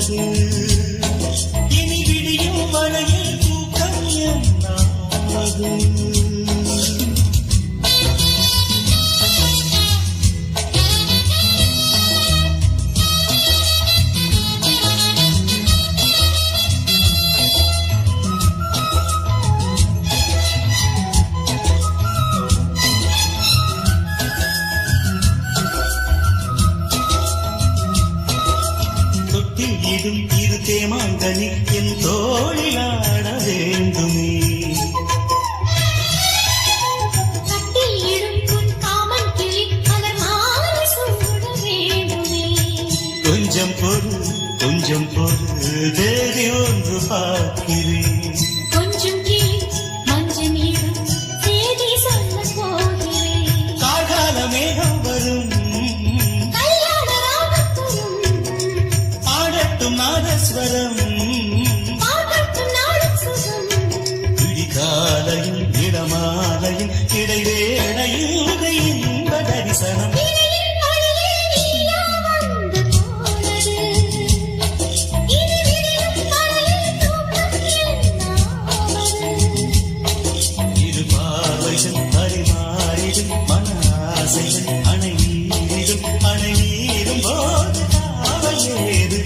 போனது. இனி விடியும் வரையில் தூக்கம் என்னாவது? இடும் இரு தேமாங்கனி என் தோழிலாட வேண்டுமே. கொஞ்சம் பொறு கொஞ்சம் பொறு தேதி ஒன்று பார்க்கிறேன். கொஞ்சம் மஞ்சள் தேதி சொல்ல போகிறேன். காகால மேகம் வரும் நாதஸ்வரம் விடிகாலையும் இடமாலையும் இடைவேளையும் இன்ப தரிசனம். இரு பார்வைகள் பரிமாறிடும் மன ஆசைகள் அணை நீரும் போது காவல் ஏது.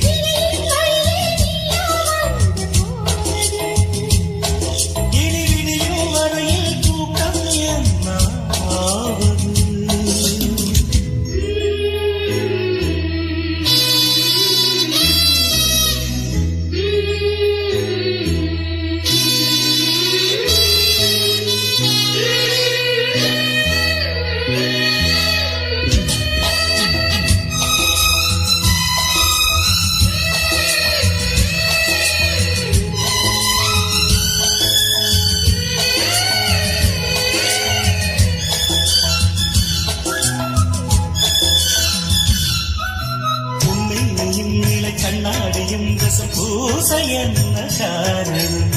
கண்ணாடியும் ரசம் பூச என்ன காரணம்?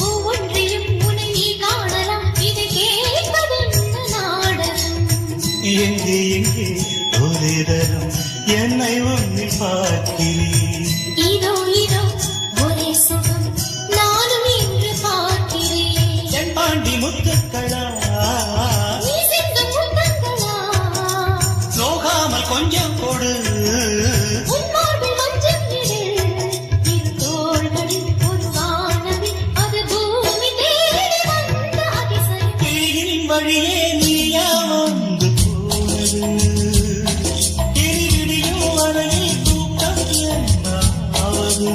ஒவ்வொன்றையும் உன்னை நீ காணலாம். இதை கேட்பதென்ன நாடகம்? எங்கே எங்கே ஒரே தரம் என்னை ஒன்னில் பார்க்கிறேன். இதோ இதோ ஒரே சுகம் நானும் இன்று பார்க்கிறேன். என் பாண்டி முத்துக்களா நோகாமல் கொஞ்சம் கொடு. வழியே நீயா வந்து போனது. இனி விடியும் வரையில் தூக்கம் என்னாவது?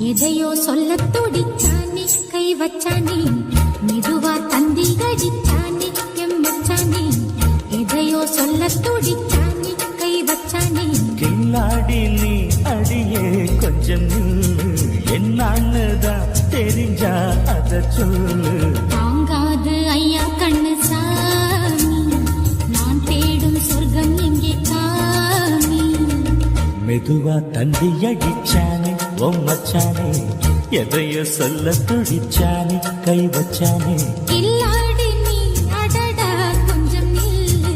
எதையோ சொல்ல துடிச்சானே கை வச்சானே. மெதுவா தந்தி கடிச்சானே எம் மச்சானே. எதையோ சொல்ல துடிச்சானே கை வச்சானே. கில்லாடி நீ அடியே கொஞ்சம் என்னான்னுதான் தெரிஞ்சா அத சொல்லு. தாங்காது ஐயா கண்ணு சாமி, நான் தேடும் சொர்க்கம் எங்கே காமி. மெதுவா தந்தி அடிச்சானே ஓ மச்சானே. எதையோ சொல்ல துடிச்சானே கை வச்சானே. கில்லாடி நீ அடடா கொஞ்சம் நில்லு,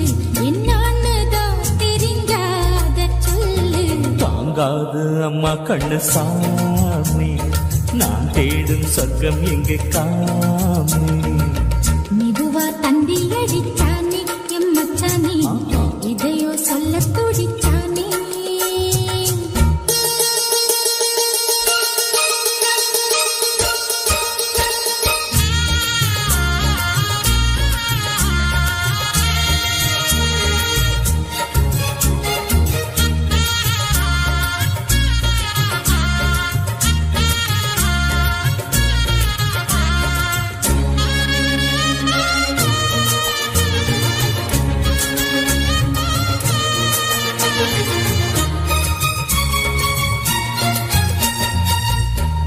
என்னான்னுதான் தெரிஞ்சாத சொல்லு. தாங்காது அம்மா கண்ணு சாமி, நான் தேடும் சொர்க்கம் எங்கே காமி. மெதுவா தந்தி அடிச்சானே எம் மச்சானே. எதையோ சொல்ல துடிச்சானே.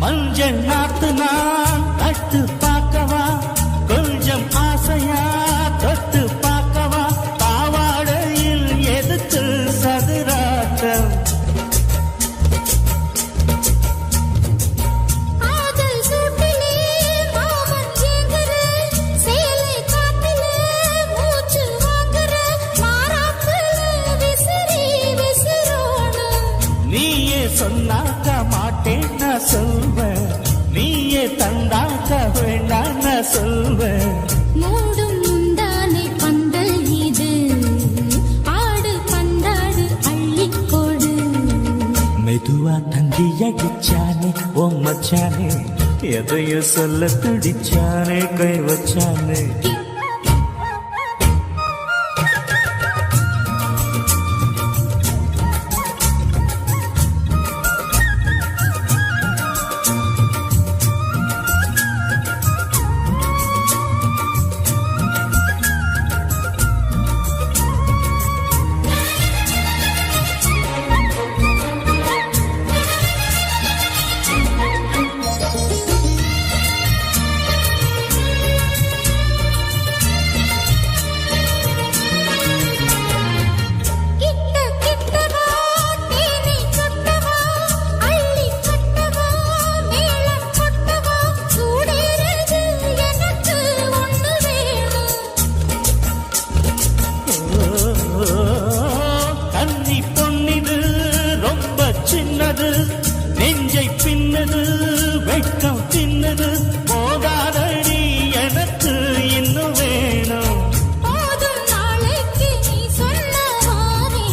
மஞ்சள் நாத்து நான் தட்டு பார்க்கவா, கொஞ்சம் ஆசையா தொட்டு பார்க்கவா, பாவாடையில் எதுக்கு சதுராட்டம். ஆதல் சூட்டிலே மாமன் ஏங்குற, சேலை காத்திலே மூச்சு வாங்குற, மாறாப்புல விசிறி விசிறோணும். நீயே சொன்னாக்க மாட்டேன் நான் சொல்வேன், நீயே தந்தாக்க வேண்டாம் நான் சொல்வேன். மூடும் முந்தானை பந்தல் இது, ஆடு பந்தாடு அள்ளிக்கொடு. மெதுவா தந்தி அடிச்சானே ஓ மச்சானே, எதையோ சொல்ல துடிச்சானே கை வச்சானே. கிட்ட கிட்டவா தேனை கொட்டவா, அள்ளி கட்டவா மேளம் கொட்டவா, சூடேறது எனக்கு ஒண்ணு வேணும். கன்னி பொன்னிது ரொம்ப சின்னது, நெஞ்சை பின்னது வெட்கம் தின்னது, போகாதடி எனக்கு இன்னும் வேணும். போதும் நாளைக்கு நீ சொன்ன வாரே,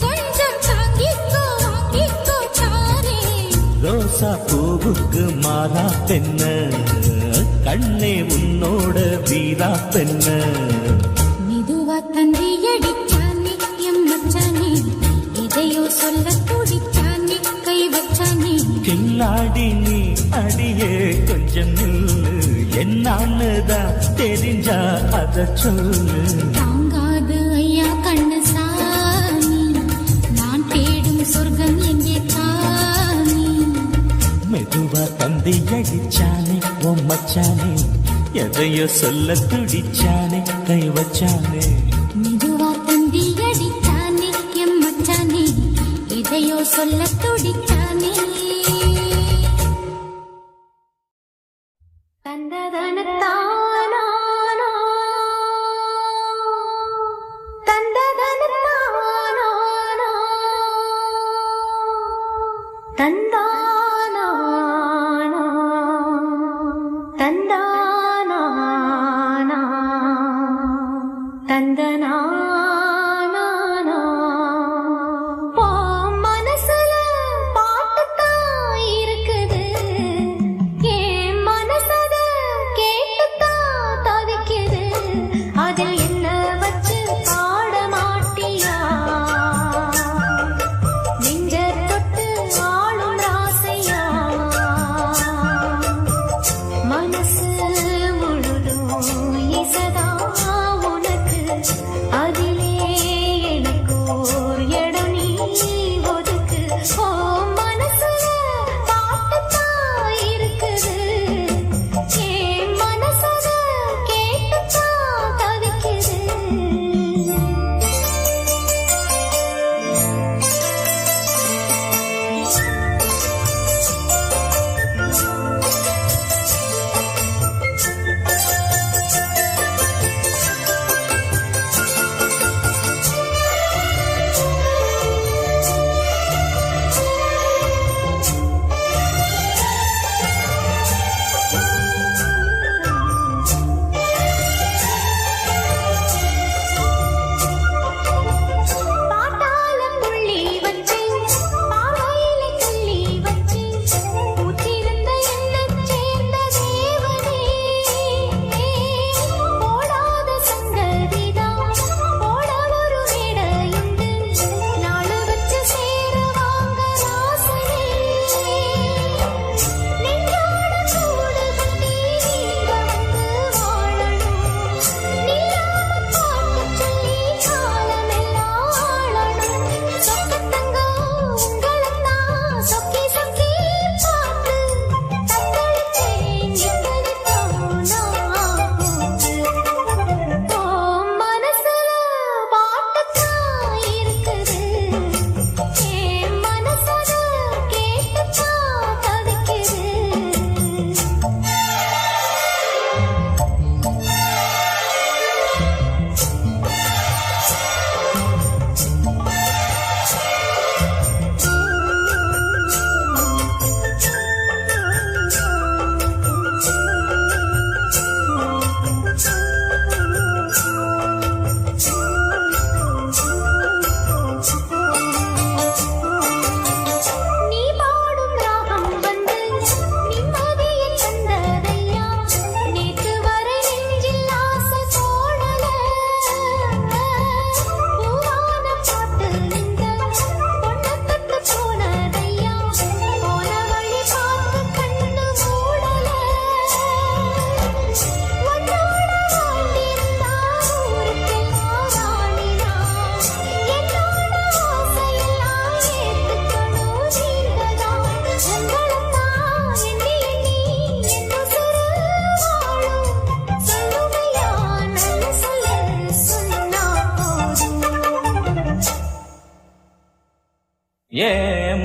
கொஞ்சம் தாங்கிக்கோ வாங்கிக்கோ தாரே. ரோசா பூவுக்கு மாறா பெண்ண, கண்ணே உன்னோட வீரா பெண்ண. மெதுவா தந்தி அடிச்சானே எம் மச்சானே, இதையோ சொல்ல துடிச்சானே கை வச்சானே. கில்லாடி நீ அடியே கொஞ்சம் நில்லு, என்னான்னு தான் தெரிஞ்சா அத சொல்லு. தாங்காது ஐயா கண்ணு சாமி, நான் தேடும் சொர்க்கம் எங்கே காமி. மெதுவா தந்தி அடிச்சானே ஓ மச்சானே, எதையோ சொல்ல துடிச்சானே கை வச்சானே. மெதுவா தந்தி அடிச்சானே எம் மச்சானே, இதையோ சொல்ல துடிச்சானே. தந்ததனத்தானா தந்ததனத்தானா தந்தானா தந்தானா தந்தனா மனசுல பாட்டுத்தான் இருக்குது, என் மனசத கேட்டுத்தான் தவிக்குது. அதில் என்ன வச்சு பாட மாட்டியா, நெஞ்ச தொட்டு ஆளும்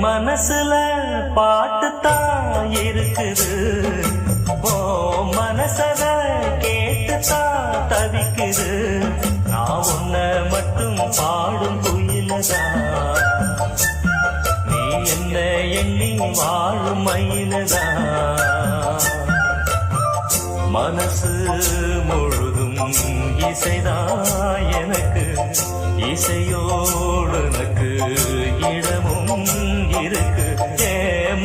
மனசுல பாட்டுத்தான் இருக்குது, ஓ மனசத கேட்டுத்தான் தவிக்குது. நான் உன்ன மட்டும் பாடும் குயிலதான், நீ என்ன எண்ணி வாழும் மயிலதான். மனசு முழுதும் இசைதான் எனக்கு, இசையோடு எனக்கு இடமும் இருக்கு. ஏ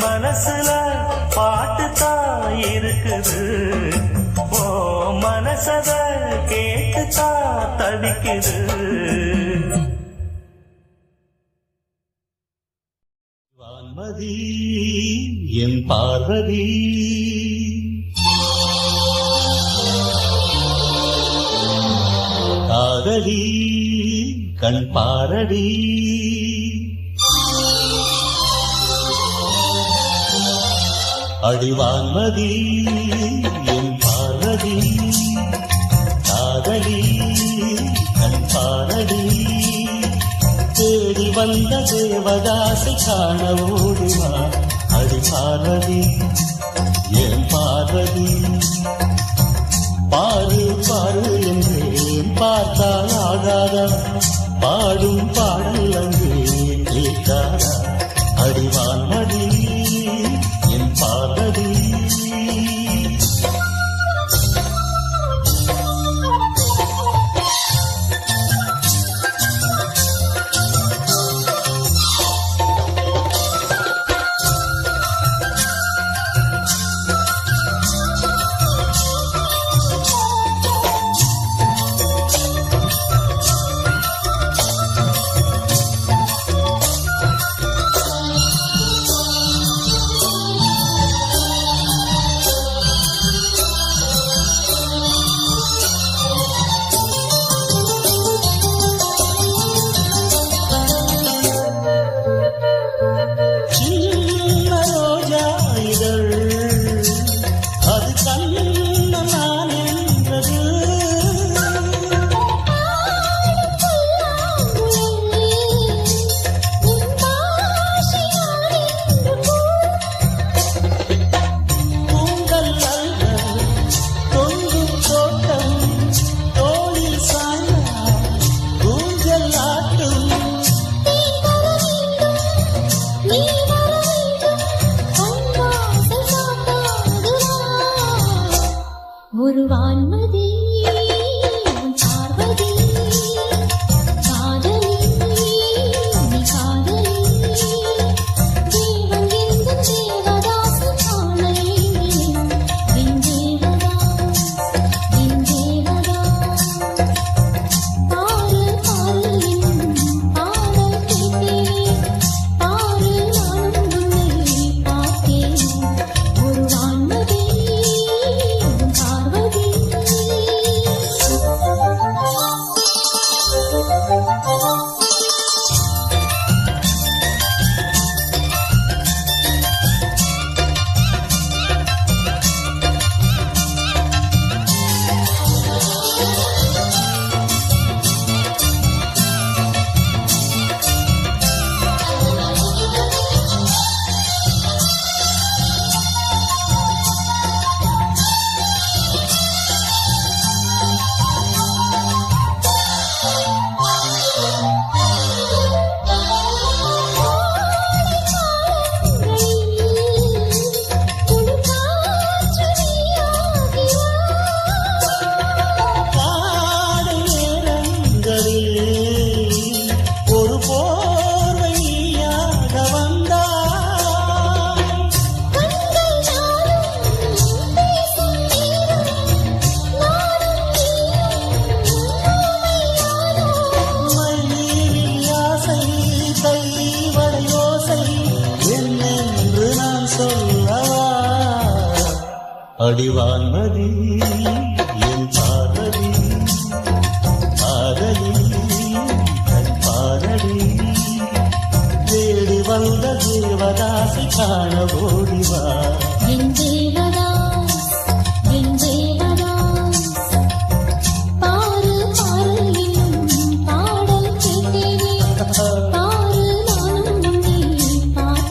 மனசுல பாட்டுத்தான் இருக்குது, ஓ மனசத கேட்டுத்தான் தவிக்குது. வான்மதி என் பார்வதி, காதலி கண் பாரடி, அடிவான்மதி என் பார்வதி, காதலி கண் பாரடி. தேடி வந்த தேவதாசை காண ஓடுவா, அடி பார்வதி என் பார்வதி. பாரு பாரு என்றேன் பார்த்தால் ஆகாதா, பாடும் பாடல் அங்கே கேட்காதா, அடிவான்மதி என் பார்வதி. ஒரு வான்மதி பார்வதி, காதலி நீ காதலி, தேவன் எந்த தேவதாசு காண என் தேவதாஸ், என் தேவதாஸ். பாரு பாரு என்னும் பாடல் கேட்டேன், பாரு நானும் உன்னை பார்த்தேன். ஒரு வான்மதி பார்வதி. அடிவான்மதி என் பார்வதி, காதலி கண் பாரடி. தேடி வந்த தேவதாசி காண ஓடிவா, என் தேவதாஸ், என் தேவதாஸ். பாரு பாரு என்னும் பாடல் கேட்டேனே, பாரு நானும் உன்னை பார்த்தேன்.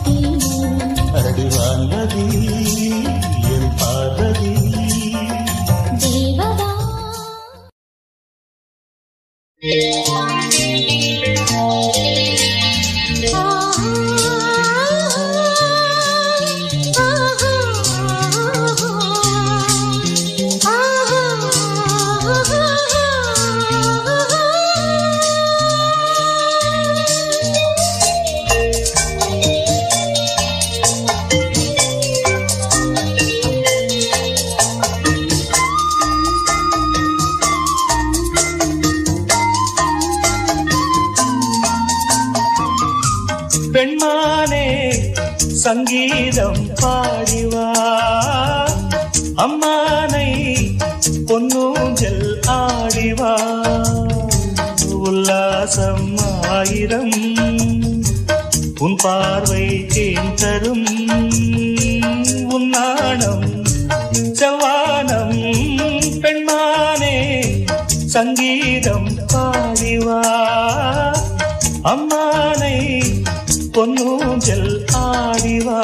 சங்கீதம் பாடிவா அம்மானை பொன்னூஞ்சல் ஆடிவா உல்லாசம் ஆயிரம் உன் பார்வை தேன் தரும் உன் நாணம் செவ்வானம் பெண்மானே சங்கீதம் பாடிவா அம்மானை பொன்னூஞ்சல் ஆடிவா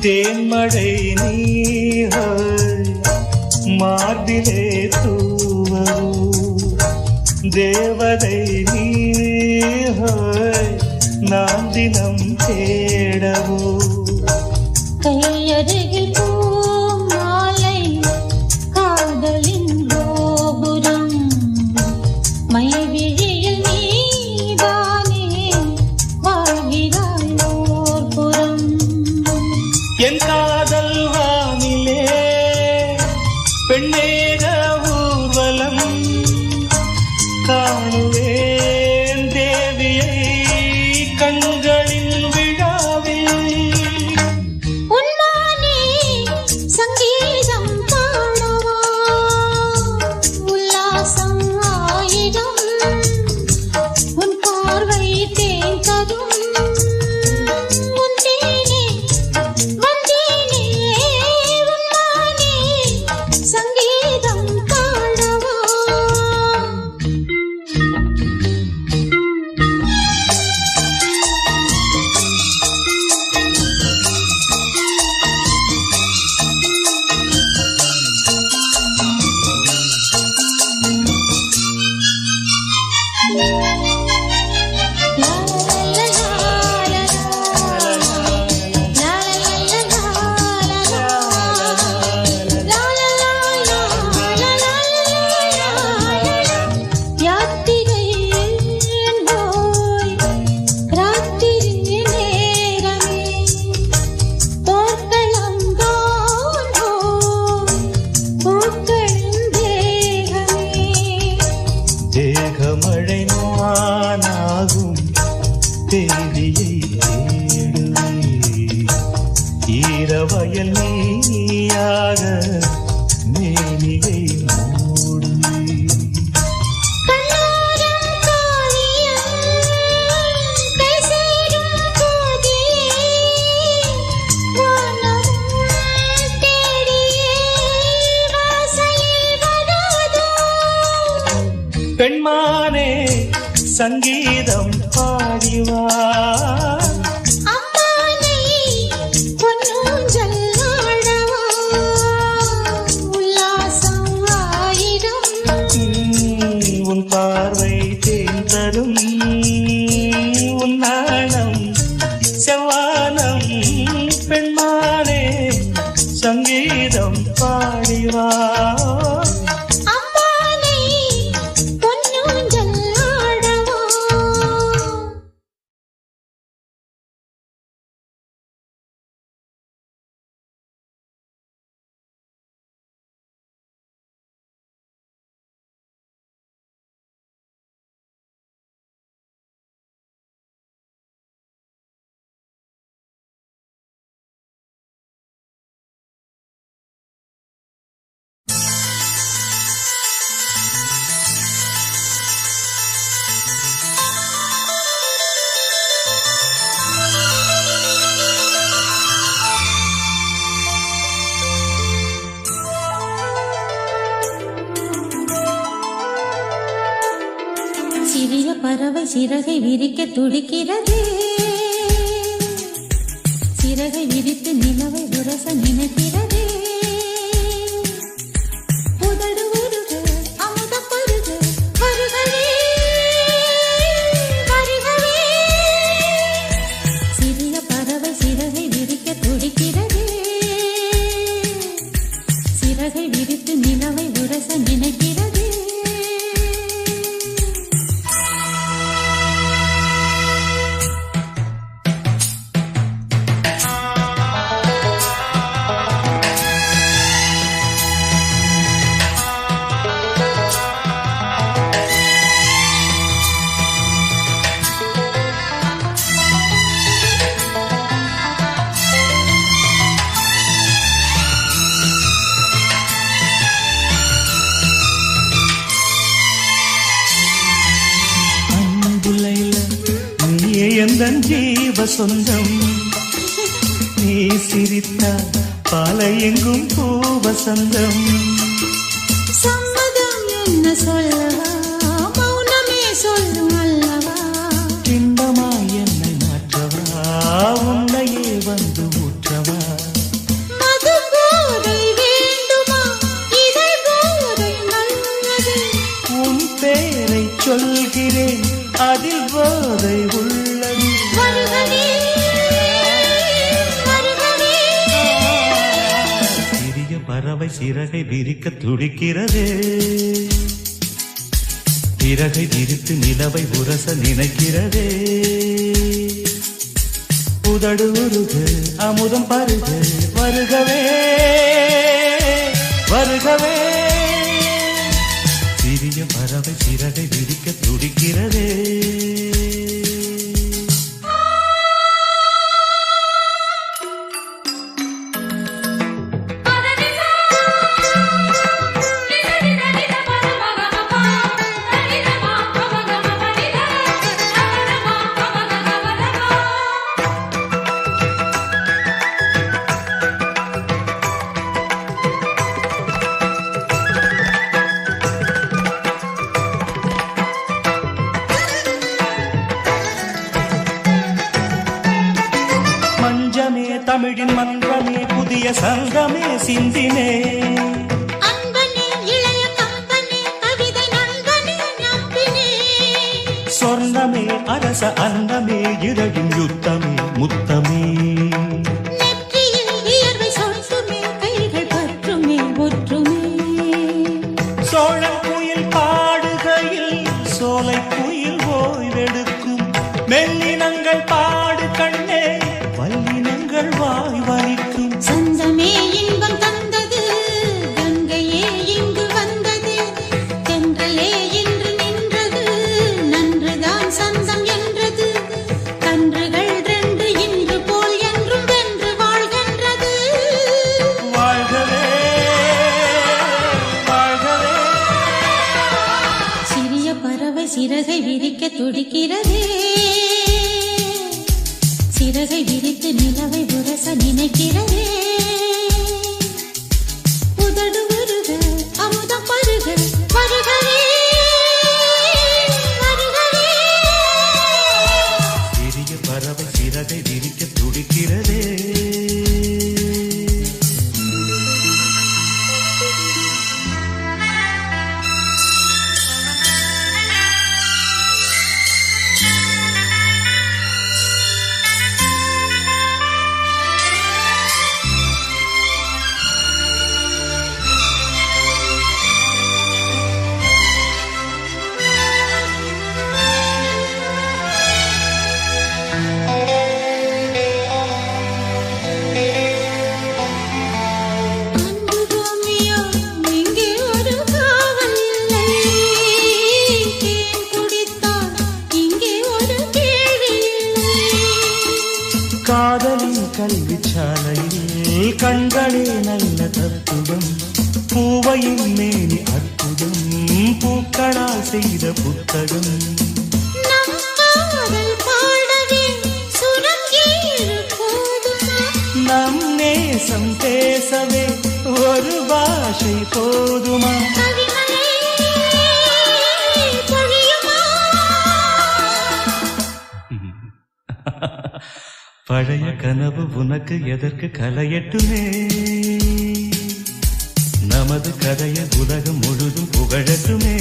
தேன்மழை நீர் மார்பிலே தூவோ தேவதை நீர் நாம் தினம் தேடவோ கையருகில் பூமாலை காதலின் கோபுரம் மைவிழியில் நீதானே வாழ்கிறாய் ஓர் புறம் என் காதல் வானிலே பெண்ணேக ஊர்வலம் காணுவேன் தேவியை கண்களின் விழாவில் உன்மானே சங்கீதம் பாடவா உல்லாசம் ஆயிரம் உன் பார்வை தேன் தரும் உன் தேனே வந்தேனே உன்மானே சங்கீதம் பாடவா தேகமழை நானாகும் தேவியை தேடுவே ஈரவயல் நீயாக மேனிகை மூடுவே பெண்மானே சங்கீதம் பாடிவா அம்மானை பொன்னூஞ்சல் ஆடவா உல்லாசம் ஆயிரம் உன் பார்வை தேன் தரும் உன் நாணம் செவ்வானம் பெண்மானே சங்கீதம் பாடிவா சிறிய பறவை சிறகை விரிக்க துடிக்கிறது சிறகை விரித்து நிலவை உரச நினைக்கிறது உதடு உருக அமுத பருக வருகவே வருகவே எந்தன் ஜீவ சொந்தம் நீ சிரித்தால் பாலை எங்கும் பூவசந்தம் சம்மதம் என்ன சொல்லவா மௌனமே சொல்லும் அல்லவா திண்டமாய் என்னை மாற்றவா உன்னையே வந்து ஊற்றவா மது போதை வேண்டுமா இதை போதை நல்லது உன் பேரை சொல்கிறேன் அதில் போதை உள்ளது வருகவே வருகவே சிறிய பறவை சிறகை விரிக்க துடிக்கிறது சிறகை விரித்து நிலவை உரச நினைக்கிறதே உதடு உருகு அமுதம் பருகு வருகவே வருகவே சிறிய பறவை சிறகை விரிக்க துடிக்கிறதே மஞ்சமே தமிழின் மன்றமே புதிய சங்கமே சிந்தினே அன்பனே இளைய கம்பனே கவிதை நண்பனே நம்பினே சொர்ணமே அரச அன்னமே இரவின் யுத்தமே முத்தமே நெற்றியில் வியர்வை சொட்டுமே கைகள் பற்றுமே ஒற்றுமே சோழன் குயில் பாடுகையில் சோலை குயில் ஓய்வெடுக்கும் மெல்லினங்கள் பாடு கண்ணே வல்லினங்கள் வாய் வலிக்கும் சந்தமே இன்பம் தந்தது கங்கையே இங்கு வந்தது தென்றலே இன்று நின்றது நன்றுதான் சந்தம் என்றது கன்றுகள் ரெண்டு இன்று போல் என்றும் வென்று வாழ்கின்றது வாழ்கவே வாழ்கவே சிறிய பறவை சிறகை விரிக்க துடிக்கிறதே சிறகை விரித்து நிலவை உரச நினைக்கிறதே உதடு உருக அமுதம் பருக வருகவே வருகவே சிறிய பறவை சிறகை விரிக்க துடிக்கிறதே அன்பு பூமியோ இங்கே ஒரு காவல் இல்லை தேன் குடித்தால் இங்கே ஒரு கேள்வி இல்லை காதலின் கல்விச்சாலையில் கண்களே நல்ல தத்துவம் பூவையின் மேனி அற்புதம் பூக்களால் செய்த புத்தகம் நம் காதல் பாடவே சுரங்கேறு போதுமா நம் நேசம் பேசவே ஒரு பாஷை போதுமா கவிமழை பொழியுமா பழைய கனவு உனக்கு எதற்கு கலையட்டுமே நமது கதையை உலகம் முழுதும் புகழட்டுமே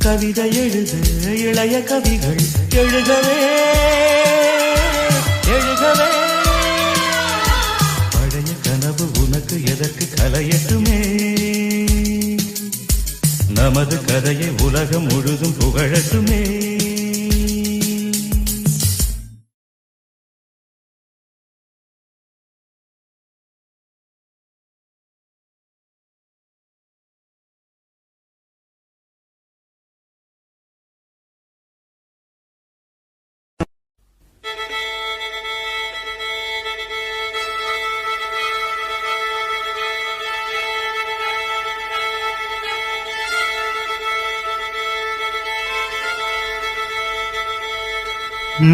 கவிதை எழுது இளைய கவிகள் எழுகவே எழுகவே பழைய கனவு உனக்கு எதற்கு கலையட்டுமே நமது கதையை உலகம் முழுதும் புகழட்டுமே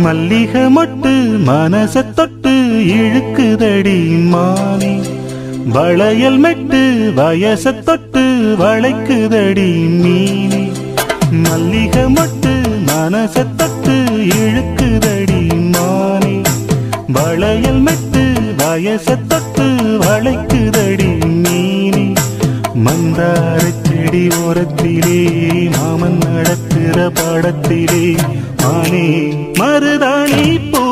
மல்லிகை மொட்டு மனச தொட்டு இழுக்குதடி மானே வளையல் மெட்டு வயச தொட்டு வளைக்குதடி மீனே மல்லிகை மொட்டு மனச தொட்டு இழுக்குதடி மானே வளையல் மெட்டு வயச தொட்டு வளைக்குதடி மீனே மந்தார செடி ஓரத்திலே மாமன் நடத்துற பாடத்திலே மானே மருதாணி பூ